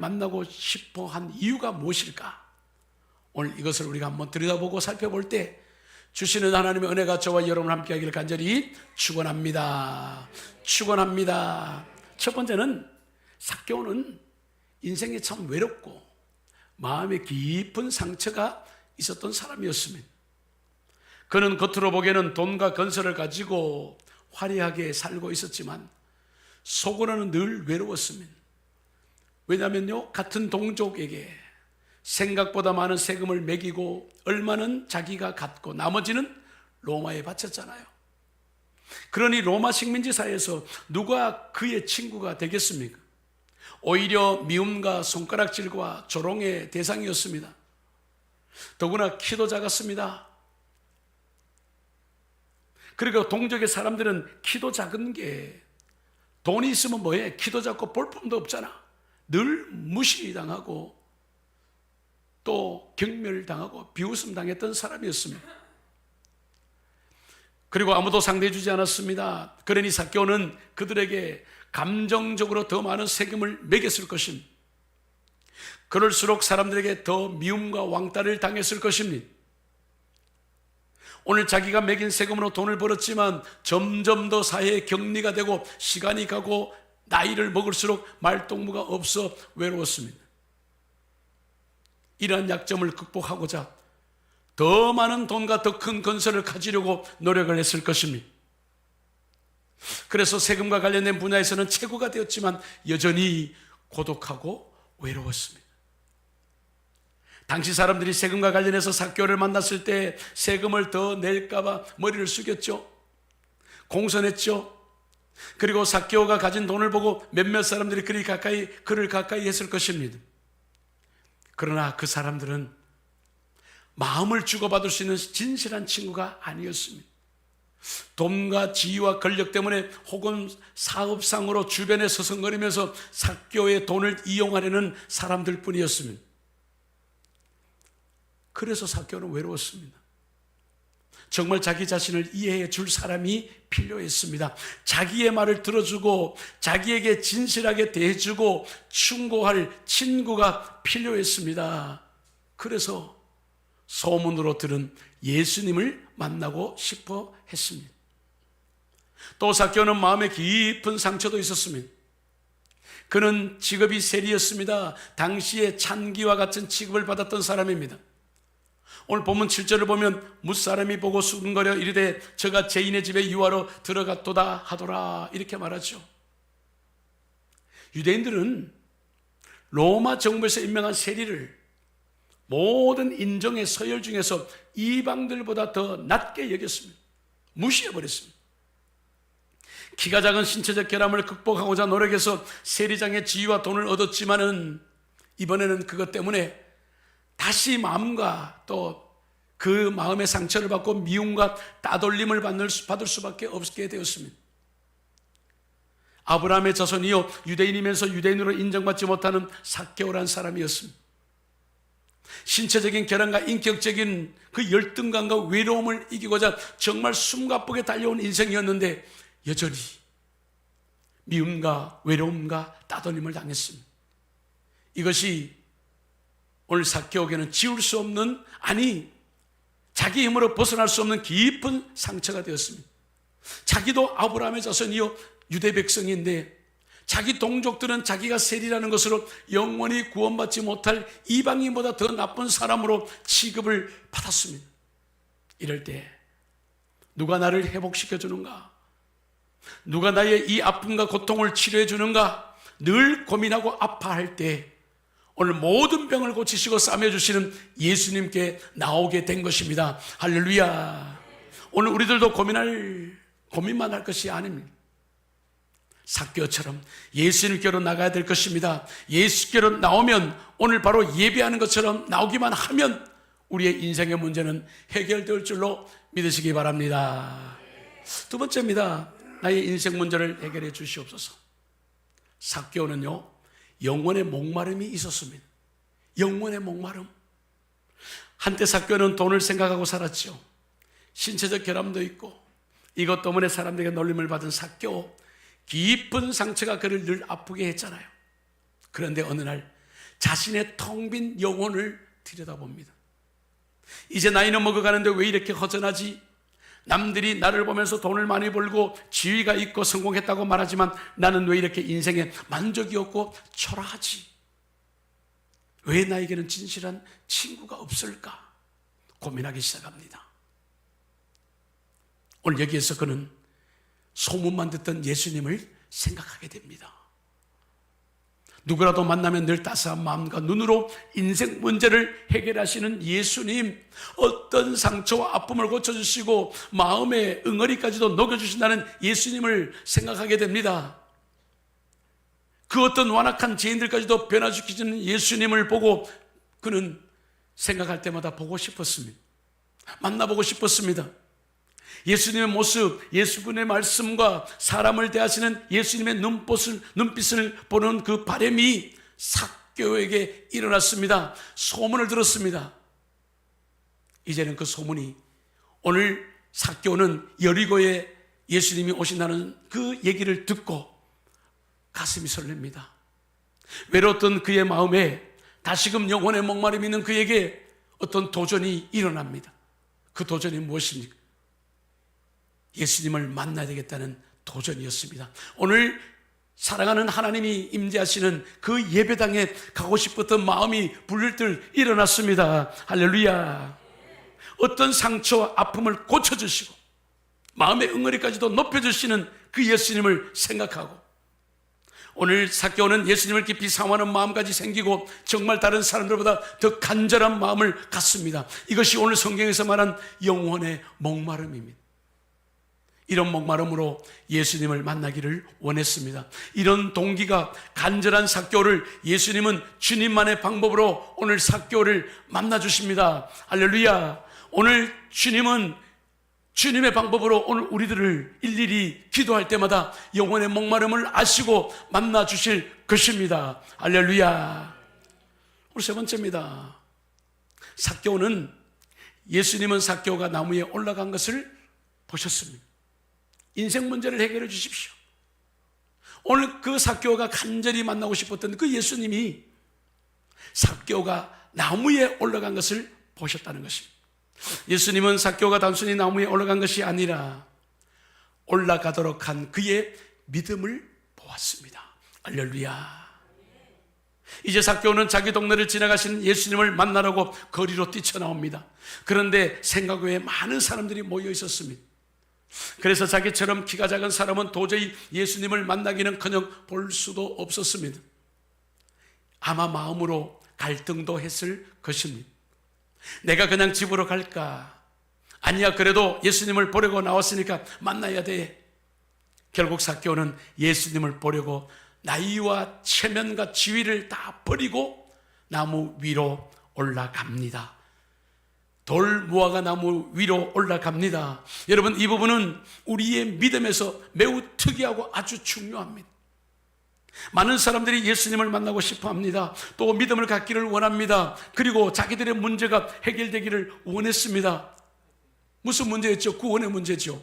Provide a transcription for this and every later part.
만나고 싶어 한 이유가 무엇일까? 오늘 이것을 우리가 한번 들여다보고 살펴볼 때 주시는 하나님의 은혜가 저와 여러분 함께 하기를 간절히 축원합니다. 축원합니다. 첫 번째는 삭개오는 인생이 참 외롭고 마음에 깊은 상처가 있었던 사람이었습니다. 그는 겉으로 보기에는 돈과 건설을 가지고 화려하게 살고 있었지만 속으로는 늘 외로웠습니다. 왜냐하면요, 같은 동족에게 생각보다 많은 세금을 매기고 얼마는 자기가 갖고 나머지는 로마에 바쳤잖아요. 그러니 로마 식민지 사회에서 누가 그의 친구가 되겠습니까? 오히려 미움과 손가락질과 조롱의 대상이었습니다. 더구나 키도 작았습니다. 그리고 동족의 사람들은 키도 작은 게 돈이 있으면 뭐해? 키도 작고 볼품도 없잖아. 늘 무시당하고 또 경멸당하고 비웃음 당했던 사람이었습니다. 그리고 아무도 상대해 주지 않았습니다. 그러니 삭개오는 그들에게 감정적으로 더 많은 세금을 매겼을 것입니다. 그럴수록 사람들에게 더 미움과 왕따를 당했을 것입니다. 오늘 자기가 매긴 세금으로 돈을 벌었지만 점점 더 사회의 격리가 되고 시간이 가고 나이를 먹을수록 말동무가 없어 외로웠습니다. 이러한 약점을 극복하고자 더 많은 돈과 더 큰 건설을 가지려고 노력을 했을 것입니다. 그래서 세금과 관련된 분야에서는 최고가 되었지만 여전히 고독하고 외로웠습니다. 당시 사람들이 세금과 관련해서 삭개오를 만났을 때 세금을 더 낼까봐 머리를 숙였죠. 공손했죠. 그리고 삭개오가 가진 돈을 보고 몇몇 사람들이 그를 가까이 했을 것입니다. 그러나 그 사람들은 마음을 주고받을 수 있는 진실한 친구가 아니었습니다. 돈과 지위와 권력 때문에 혹은 사업상으로 주변에 서성거리면서 삭개오의 돈을 이용하려는 사람들 뿐이었습니다. 그래서 삭개오는 외로웠습니다. 정말 자기 자신을 이해해 줄 사람이 필요했습니다. 자기의 말을 들어주고 자기에게 진실하게 대해주고 충고할 친구가 필요했습니다. 그래서 소문으로 들은 예수님을 만나고 싶어 했습니다. 또 삭개오는 마음에 깊은 상처도 있었습니다. 그는 직업이 세리였습니다. 당시에 찬기와 같은 취급을 받았던 사람입니다. 오늘 본문 7절을 보면 무사람이 보고 수근거려 이르되 저가 죄인의 집에 유하러 들어갔도다 하더라 이렇게 말하죠. 유대인들은 로마 정부에서 임명한 세리를 모든 인종의 서열 중에서 이방들보다 더 낮게 여겼습니다. 무시해버렸습니다. 키가 작은 신체적 결함을 극복하고자 노력해서 세리장의 지위와 돈을 얻었지만은 이번에는 그것 때문에 다시 마음과 또 그 마음의 상처를 받고 미움과 따돌림을 받을 수밖에 없게 되었습니다. 아브라함의 자손이요 유대인이면서 유대인으로 인정받지 못하는 삭개오라는 사람이었습니다. 신체적인 결함과 인격적인 그 열등감과 외로움을 이기고자 정말 숨가쁘게 달려온 인생이었는데 여전히 미움과 외로움과 따돌림을 당했습니다. 이것이 오늘 삭개오에게는 지울 수 없는, 아니 자기 힘으로 벗어날 수 없는 깊은 상처가 되었습니다. 자기도 아브라함의 자손이요 유대 백성인데 자기 동족들은 자기가 세리라는 것으로 영원히 구원받지 못할 이방인보다 더 나쁜 사람으로 취급을 받았습니다. 이럴 때 누가 나를 회복시켜 주는가? 누가 나의 이 아픔과 고통을 치료해 주는가? 늘 고민하고 아파할 때 오늘 모든 병을 고치시고 싸매주시는 예수님께 나오게 된 것입니다. 할렐루야. 오늘 우리들도 고민만 할 것이 아닙니다. 삭개오처럼 예수님께로 나가야 될 것입니다. 예수께로 나오면 오늘 바로 예배하는 것처럼 나오기만 하면 우리의 인생의 문제는 해결될 줄로 믿으시기 바랍니다. 두 번째입니다. 나의 인생 문제를 해결해 주시옵소서. 삭개오는요 영혼의 목마름이 있었습니다. 영혼의 목마름. 한때 삭개오는 돈을 생각하고 살았죠. 신체적 결함도 있고 이것 때문에 사람들에게 놀림을 받은 삭개오, 깊은 상처가 그를 늘 아프게 했잖아요. 그런데 어느 날 자신의 텅 빈 영혼을 들여다봅니다. 이제 나이는 먹어가는데 왜 이렇게 허전하지? 남들이 나를 보면서 돈을 많이 벌고 지위가 있고 성공했다고 말하지만 나는 왜 이렇게 인생에 만족이 없고 초라하지? 왜 나에게는 진실한 친구가 없을까? 고민하기 시작합니다. 오늘 여기에서 그는 소문만 듣던 예수님을 생각하게 됩니다. 누구라도 만나면 늘 따스한 마음과 눈으로 인생 문제를 해결하시는 예수님, 어떤 상처와 아픔을 고쳐주시고 마음의 응어리까지도 녹여주신다는 예수님을 생각하게 됩니다. 그 어떤 완악한 죄인들까지도 변화시키시는 예수님을 보고 그는 생각할 때마다 보고 싶었습니다. 만나보고 싶었습니다. 예수님의 모습, 예수님의 말씀과 사람을 대하시는 예수님의 눈빛을 보는 그 바람이 삭개오에게 일어났습니다. 소문을 들었습니다. 이제는 그 소문이, 오늘 삭개오는 여리고에 예수님이 오신다는 그 얘기를 듣고 가슴이 설렙니다. 외로웠던 그의 마음에 다시금 영혼의 목마름이 있는 그에게 어떤 도전이 일어납니다. 그 도전이 무엇입니까? 예수님을 만나야 되겠다는 도전이었습니다. 오늘 사랑하는 하나님이 임재하시는 그 예배당에 가고 싶었던 마음이 불들 일어났습니다. 할렐루야. 어떤 상처와 아픔을 고쳐주시고 마음의 응어리까지도 높여주시는 그 예수님을 생각하고, 오늘 삭개오는 예수님을 깊이 사모하는 마음까지 생기고 정말 다른 사람들보다 더 간절한 마음을 갖습니다. 이것이 오늘 성경에서 말한 영혼의 목마름입니다. 이런 목마름으로 예수님을 만나기를 원했습니다. 이런 동기가 간절한 삭개오를 예수님은 주님만의 방법으로 오늘 삭개오를 만나주십니다. 할렐루야. 오늘 주님은 주님의 방법으로 오늘 우리들을 일일이 기도할 때마다 영혼의 목마름을 아시고 만나주실 것입니다. 할렐루야. 오늘 세 번째입니다. 삭개오는, 예수님은 삭개오가 나무에 올라간 것을 보셨습니다. 인생 문제를 해결해 주십시오. 오늘 그 삭개오가 간절히 만나고 싶었던 그 예수님이 삭개오가 나무에 올라간 것을 보셨다는 것입니다. 예수님은 삭개오가 단순히 나무에 올라간 것이 아니라 올라가도록 한 그의 믿음을 보았습니다. 할렐루야. 이제 삭개오는 자기 동네를 지나가신 예수님을 만나려고 거리로 뛰쳐나옵니다. 그런데 생각 외에 많은 사람들이 모여 있었습니다. 그래서 자기처럼 키가 작은 사람은 도저히 예수님을 만나기는커녕 볼 수도 없었습니다. 아마 마음으로 갈등도 했을 것입니다. 내가 그냥 집으로 갈까? 아니야, 그래도 예수님을 보려고 나왔으니까 만나야 돼. 결국 삭개오는 예수님을 보려고 나이와 체면과 지위를 다 버리고 나무 위로 올라갑니다. 돌 무화과 나무 위로 올라갑니다. 여러분, 이 부분은 우리의 믿음에서 매우 특이하고 아주 중요합니다. 많은 사람들이 예수님을 만나고 싶어 합니다. 또 믿음을 갖기를 원합니다. 그리고 자기들의 문제가 해결되기를 원했습니다. 무슨 문제였죠? 구원의 문제죠.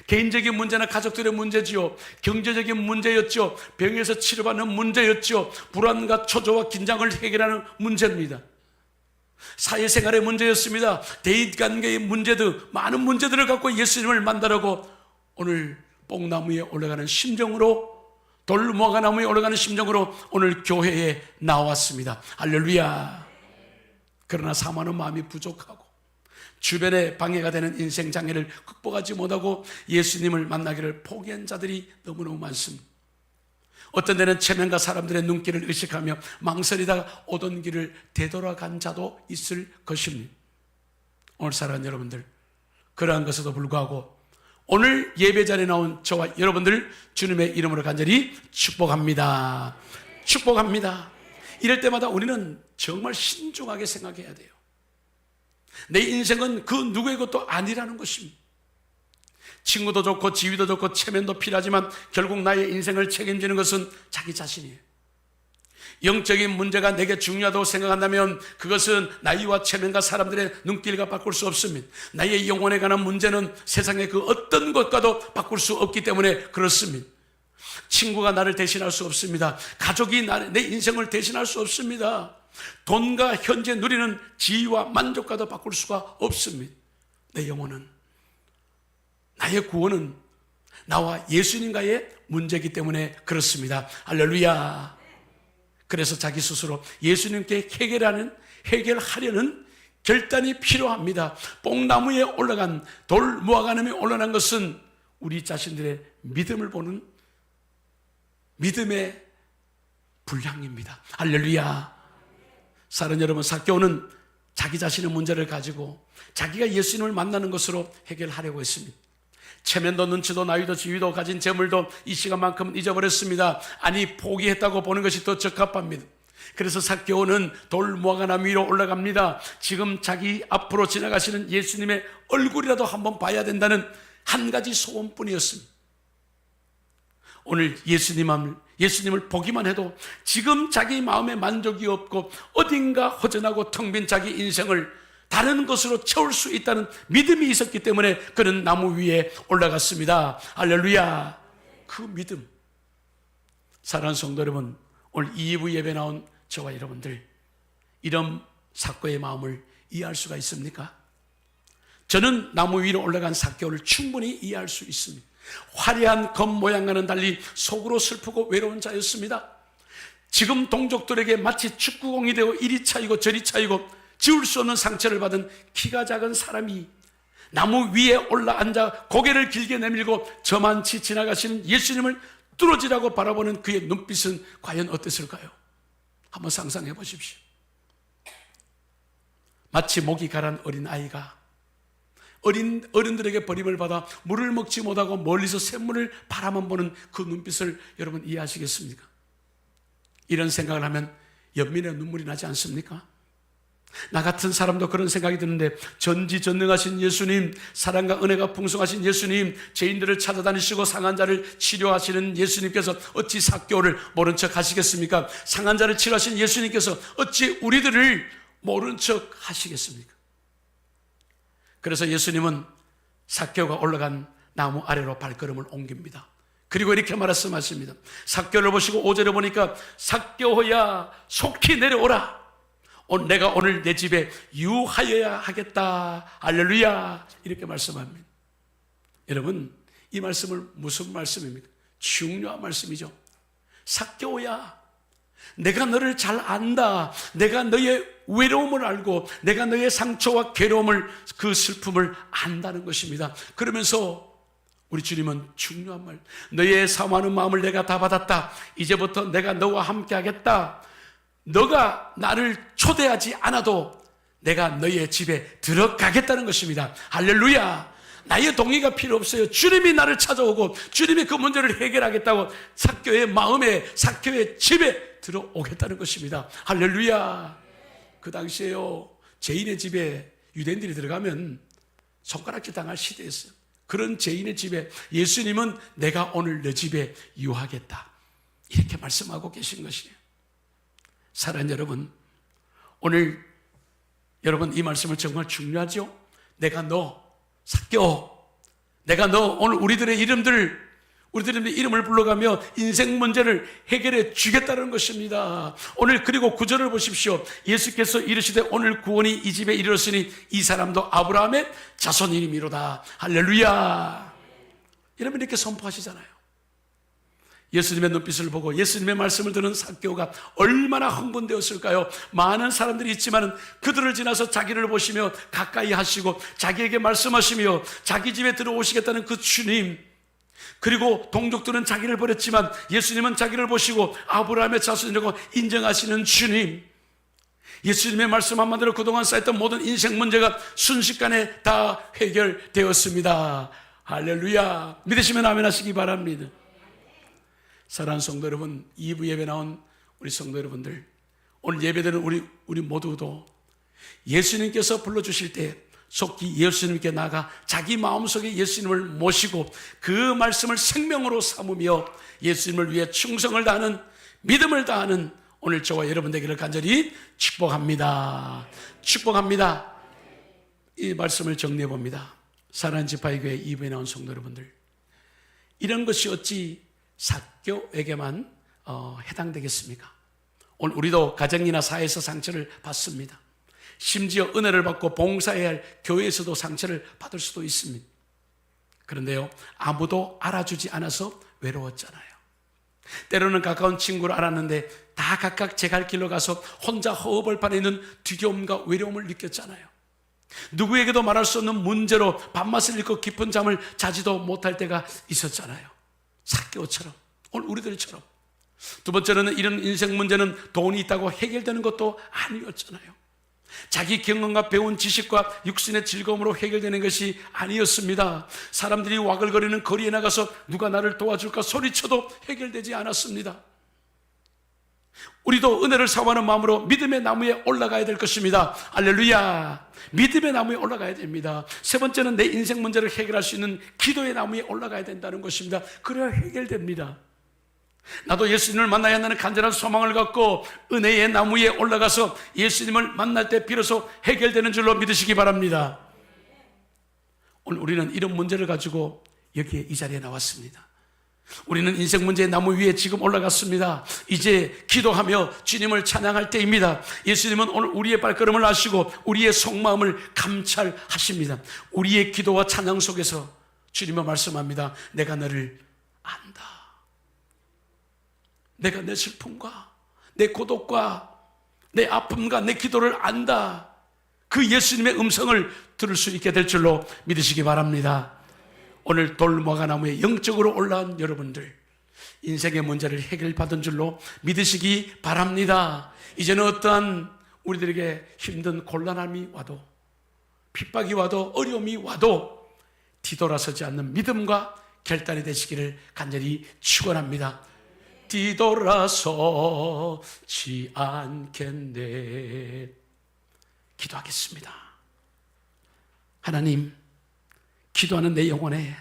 개인적인 문제나 가족들의 문제지요. 경제적인 문제였죠. 병에서 치료받는 문제였죠. 불안과 초조와 긴장을 해결하는 문제입니다. 사회생활의 문제였습니다. 대인관계의 문제들, 많은 문제들을 갖고 예수님을 만나려고 오늘 뽕나무에 올라가는 심정으로, 돌무화과나무에 올라가는 심정으로 오늘 교회에 나왔습니다. 할렐루야. 그러나 사모하는 마음이 부족하고 주변에 방해가 되는 인생 장애를 극복하지 못하고 예수님을 만나기를 포기한 자들이 너무너무 많습니다. 어떤 데는 체면과 사람들의 눈길을 의식하며 망설이다가 오던 길을 되돌아간 자도 있을 것입니다. 오늘 사랑하는 여러분들, 그러한 것에도 불구하고 오늘 예배 자리에 나온 저와 여러분들 주님의 이름으로 간절히 축복합니다. 축복합니다. 이럴 때마다 우리는 정말 신중하게 생각해야 돼요. 내 인생은 그 누구의 것도 아니라는 것입니다. 친구도 좋고 지위도 좋고 체면도 필요하지만 결국 나의 인생을 책임지는 것은 자기 자신이에요. 영적인 문제가 내게 중요하다고 생각한다면 그것은 나이와 체면과 사람들의 눈길과 바꿀 수 없습니다. 나의 영혼에 관한 문제는 세상의 그 어떤 것과도 바꿀 수 없기 때문에 그렇습니다. 친구가 나를 대신할 수 없습니다. 가족이 내 인생을 대신할 수 없습니다. 돈과 현재 누리는 지위와 만족과도 바꿀 수가 없습니다. 내 영혼은, 나의 구원은 나와 예수님과의 문제이기 때문에 그렇습니다. 할렐루야. 그래서 자기 스스로 예수님께 해결하려는 결단이 필요합니다. 뽕나무에 올라간 돌 무화과나무에 올라간 것은 우리 자신들의 믿음을 보는 믿음의 분량입니다. 할렐루야. 사랑하는 여러분, 삭개오는 자기 자신의 문제를 가지고 자기가 예수님을 만나는 것으로 해결하려고 했습니다. 체면도 눈치도 나이도 지위도 가진 재물도 이 시간만큼은 잊어버렸습니다. 아니, 포기했다고 보는 것이 더 적합합니다. 그래서 삭개오는 돌 무화과나무 위로 올라갑니다. 지금 자기 앞으로 지나가시는 예수님의 얼굴이라도 한번 봐야 된다는 한 가지 소원뿐이었습니다. 오늘 예수님을 보기만 해도 지금 자기 마음에 만족이 없고 어딘가 허전하고 텅 빈 자기 인생을 다른 것으로 채울 수 있다는 믿음이 있었기 때문에 그는 나무 위에 올라갔습니다. 할렐루야. 그 믿음. 사랑하는 성도 여러분, 오늘 2부 예배 나온 저와 여러분들, 이런 삭개오의 마음을 이해할 수가 있습니까? 저는 나무 위로 올라간 삭개오를 충분히 이해할 수 있습니다. 화려한 겉모양과는 달리 속으로 슬프고 외로운 자였습니다. 지금 동족들에게 마치 축구공이 되어 이리 차이고 저리 차이고 지울 수 없는 상처를 받은 키가 작은 사람이 나무 위에 올라앉아 고개를 길게 내밀고 저만치 지나가시는 예수님을 뚫어지라고 바라보는 그의 눈빛은 과연 어땠을까요? 한번 상상해 보십시오. 마치 목이 가란 어린 아이가 어른들에게 버림을 받아 물을 먹지 못하고 멀리서 샘물을 바라만 보는 그 눈빛을 여러분 이해하시겠습니까? 이런 생각을 하면 연민의 눈물이 나지 않습니까? 나 같은 사람도 그런 생각이 드는데, 전지전능하신 예수님, 사랑과 은혜가 풍성하신 예수님, 죄인들을 찾아다니시고 상한 자를 치료하시는 예수님께서 어찌 삭개오를 모른 척 하시겠습니까? 상한 자를 치료하신 예수님께서 어찌 우리들을 모른 척 하시겠습니까? 그래서 예수님은 삭개오가 올라간 나무 아래로 발걸음을 옮깁니다. 그리고 이렇게 말씀하십니다. 삭개오를 보시고 5절에 보니까 삭개오야 속히 내려오라. 내가 오늘 내 집에 유하여야 하겠다. 할렐루야. 이렇게 말씀합니다. 여러분, 이 말씀을 무슨 말씀입니까? 중요한 말씀이죠. 삭개오야, 내가 너를 잘 안다. 내가 너의 외로움을 알고 내가 너의 상처와 괴로움을, 그 슬픔을 안다는 것입니다. 그러면서 우리 주님은 중요한 말, 너의 사모하는 마음을 내가 다 받았다. 이제부터 내가 너와 함께 하겠다. 너가 나를 초대하지 않아도 내가 너의 집에 들어가겠다는 것입니다. 할렐루야. 나의 동의가 필요 없어요. 주님이 나를 찾아오고 주님이 그 문제를 해결하겠다고 삭개오의 마음에, 삭개오의 집에 들어오겠다는 것입니다. 할렐루야. 그 당시에요, 죄인의 집에 유대인들이 들어가면 손가락질 당할 시대였어요. 그런 죄인의 집에 예수님은 내가 오늘 너 집에 유하겠다, 이렇게 말씀하고 계신 것이에요. 사랑하는 여러분, 오늘 여러분 이 말씀을 정말 중요하죠? 내가 너, 삭개오, 내가 너 오늘 우리들의 이름을 불러가며 인생 문제를 해결해 주겠다는 것입니다. 오늘 그리고 9절을 보십시오. 예수께서 이르시되 오늘 구원이 이 집에 이르렀으니 이 사람도 아브라함의 자손이니미로다. 할렐루야. 여러분 이렇게 선포하시잖아요. 예수님의 눈빛을 보고 예수님의 말씀을 듣는 삭개오가 얼마나 흥분되었을까요? 많은 사람들이 있지만 그들을 지나서 자기를 보시며 가까이 하시고 자기에게 말씀하시며 자기 집에 들어오시겠다는 그 주님, 그리고 동족들은 자기를 버렸지만 예수님은 자기를 보시고 아브라함의 자손이라고 인정하시는 주님, 예수님의 말씀 한마디로 그동안 쌓였던 모든 인생 문제가 순식간에 다 해결되었습니다. 할렐루야. 믿으시면 아멘 하시기 바랍니다. 사랑하는 성도 여러분, 2부 예배 나온 우리 성도 여러분들, 오늘 예배드리는 우리 모두도 예수님께서 불러주실 때 속히 예수님께 나가 자기 마음속에 예수님을 모시고 그 말씀을 생명으로 삼으며 예수님을 위해 충성을 다하는, 믿음을 다하는 오늘 저와 여러분 되기를 간절히 축복합니다. 축복합니다. 이 말씀을 정리해 봅니다. 사랑하는 지파의 교회 2부에 나온 성도 여러분들, 이런 것이 어찌 삭개오에게만 해당되겠습니까? 오늘 우리도 가정이나 사회에서 상처를 받습니다. 심지어 은혜를 받고 봉사해야 할 교회에서도 상처를 받을 수도 있습니다. 그런데요, 아무도 알아주지 않아서 외로웠잖아요. 때로는 가까운 친구를 알았는데 다 각각 제 갈 길로 가서 혼자 허허벌판에 있는 두려움과 외로움을 느꼈잖아요. 누구에게도 말할 수 없는 문제로 밥맛을 잃고 깊은 잠을 자지도 못할 때가 있었잖아요. 삭개오처럼, 오늘 우리들처럼. 두 번째로는 이런 인생 문제는 돈이 있다고 해결되는 것도 아니었잖아요. 자기 경험과 배운 지식과 육신의 즐거움으로 해결되는 것이 아니었습니다. 사람들이 와글거리는 거리에 나가서 누가 나를 도와줄까 소리쳐도 해결되지 않았습니다. 우리도 은혜를 사모하는 마음으로 믿음의 나무에 올라가야 될 것입니다. 할렐루야. 믿음의 나무에 올라가야 됩니다. 세 번째는 내 인생 문제를 해결할 수 있는 기도의 나무에 올라가야 된다는 것입니다. 그래야 해결됩니다. 나도 예수님을 만나야 한다는 간절한 소망을 갖고 은혜의 나무에 올라가서 예수님을 만날 때 비로소 해결되는 줄로 믿으시기 바랍니다. 오늘 우리는 이런 문제를 가지고 여기에 이 자리에 나왔습니다. 우리는 인생 문제의 나무 위에 지금 올라갔습니다. 이제 기도하며 주님을 찬양할 때입니다. 예수님은 오늘 우리의 발걸음을 아시고 우리의 속마음을 감찰하십니다. 우리의 기도와 찬양 속에서 주님은 말씀합니다. 내가 너를 안다. 내가 내 슬픔과 내 고독과 내 아픔과 내 기도를 안다. 그 예수님의 음성을 들을 수 있게 될 줄로 믿으시기 바랍니다. 오늘 돌무화과나무에 영적으로 올라온 여러분들, 인생의 문제를 해결받은 줄로 믿으시기 바랍니다. 이제는 어떠한 우리들에게 힘든 곤란함이 와도, 핍박이 와도, 어려움이 와도 뒤돌아서지 않는 믿음과 결단이 되시기를 간절히 축원합니다. 뒤돌아서지 않겠네. 기도하겠습니다. 하나님, 기도하는 내 영혼에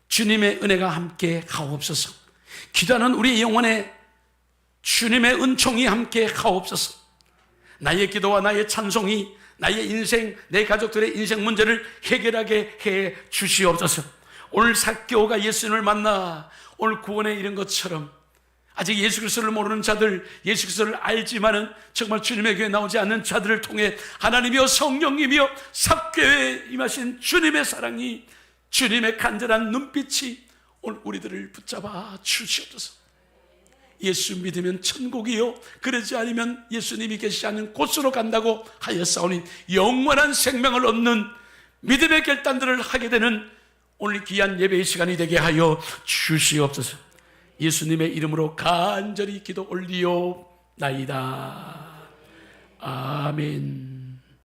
주님의 은혜가 함께 가옵소서. 기도하는 우리 영혼에 주님의 은총이 함께 가옵소서. 나의 기도와 나의 찬송이 나의 인생, 내 가족들의 인생 문제를 해결하게 해 주시옵소서. 오늘 삭개오가 예수님을 만나 오늘 구원에 이른 것처럼 아직 예수 그리스도를 모르는 자들, 예수 그리스도를 알지만은 정말 주님의 교회에 나오지 않는 자들을 통해 하나님이여 성령님이여 삭개오에 임하신 주님의 사랑이, 주님의 간절한 눈빛이 오늘 우리들을 붙잡아 주시옵소서. 예수 믿으면 천국이요, 그러지 않으면 예수님이 계시지 않는 곳으로 간다고 하였사오니 영원한 생명을 얻는 믿음의 결단들을 하게 되는 오늘 귀한 예배의 시간이 되게 하여 주시옵소서. 예수님의 이름으로 간절히 기도 올리옵나이다. 아멘.